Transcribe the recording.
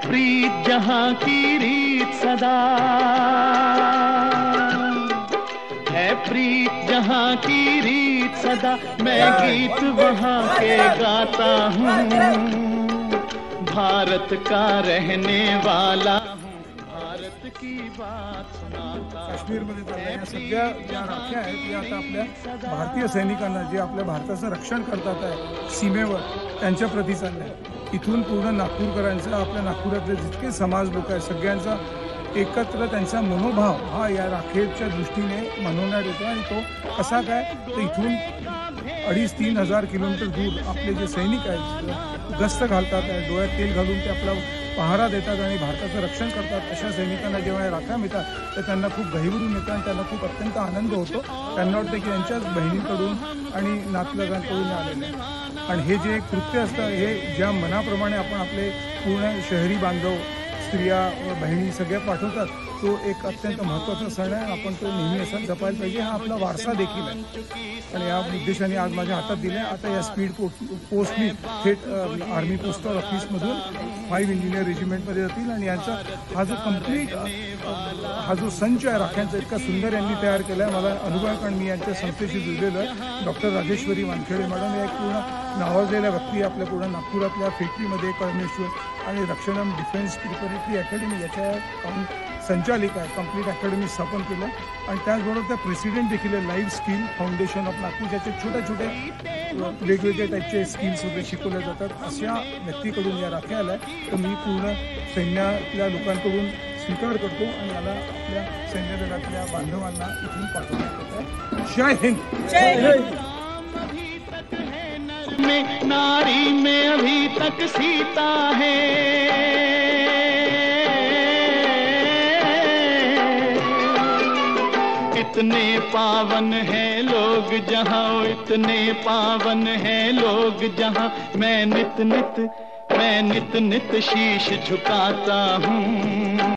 प्रीत जहां की रीत सदा, है प्रीत जहां की रीत सदा, मैं गीत वहां के गाता हूँ। भारत का रहने वाला हूँ, भारत की बात सुनाता। काश्मीरमध्ये या सगळ्या ज्या राख्या आहेत या आता आपल्या भारतीय सैनिकांना जे आपल्या भारताचं रक्षण करतात आहे सीमेवर त्यांच्या प्रती चालल्या आहेत। इथून पूर्ण नागपूरकरांचा, आपल्या नागपुरातले जितके समाज लोक आहेत सगळ्यांचा एकत्र त्यांचा मनोभाव हा या राखेच्या दृष्टीने मनवण्यात येतो। आणि तो कसा काय तर इथून 2,500-3,000 हजार किलोमीटर दूर आपले जे सैनिक आहेत गस्त घालतात, डोळ्यात तेल घालून ते आपला पहारा देतात आणि भारताचं रक्षण करतात। अशा सैनिकांना जेव्हा या राख्या मिळतात तर त्यांना खूप गहिवरून येतं आणि त्यांना खूप अत्यंत आनंद होतो। त्यांना वाटतं की त्यांच्याच बहिणींकडून आणि नातलगांकडून आलेलं आहे। आणि हे जे कृत्य असतं हे ज्या मनाप्रमाणे आपण आपले पूर्ण शहरी बांधव, स्त्रिया व बहिणी सगळ्या पाठवतात तो एक अत्यंत महत्त्वाचा सण आहे। आपण तो नेहमी असा जपायला पाहिजे, हा आपला वारसा देखील आहे। आणि या उद्देशाने आज माझ्या हातात दिले। आता या स्पीड पोस्टनी थेट आर्मी पोस्टल ऑफिसमधून 5 इंजिनियर रेजिमेंटमध्ये जातील आणि यांचा हा जो कंप्लीट हा जो संच आहे राख्यांचा इतका सुंदर यांनी तयार केला आहे। मला अनुभव आहे कारण मी यांच्या संस्थेशी जुळलेलो आहे। डॉक्टर राजेश्वरी वानखेडे मॅडम या एक पूर्ण नावाजलेल्या व्यक्ती आपल्या पूर्ण नागपुरातल्या फेक्टरीमध्ये परमेश्वर आणि रक्षणम डिफेन्स प्रिपरेटरी अकॅडमी याच्या संचालिका आहे। कंप्लीट अकॅडमी स्थापन केलं आणि त्याचबरोबर त्या प्रेसिडेंट देखील आहे live skill foundation of Nagpur, ज्याचे छोटे छोटे वेगवेगळे टाईपचे स्किल्स वगैरे शिकवल्या जातात। अशा व्यक्तीकडून या राख्या आल्या तर मी पूर्ण सैन्यातल्या लोकांकडून स्वीकार करतो आणि याला आपल्या सैन्य दलातल्या बांधवांना इथून पाठवण्यात येत आहे। जय हिंद। जय हिंद। में नारी में अभी तक सीता है, इतने पावन है लोग जहाँ, इतने पावन है लोग जहाँ, मैं नित नित शीश झुकाता हूँ।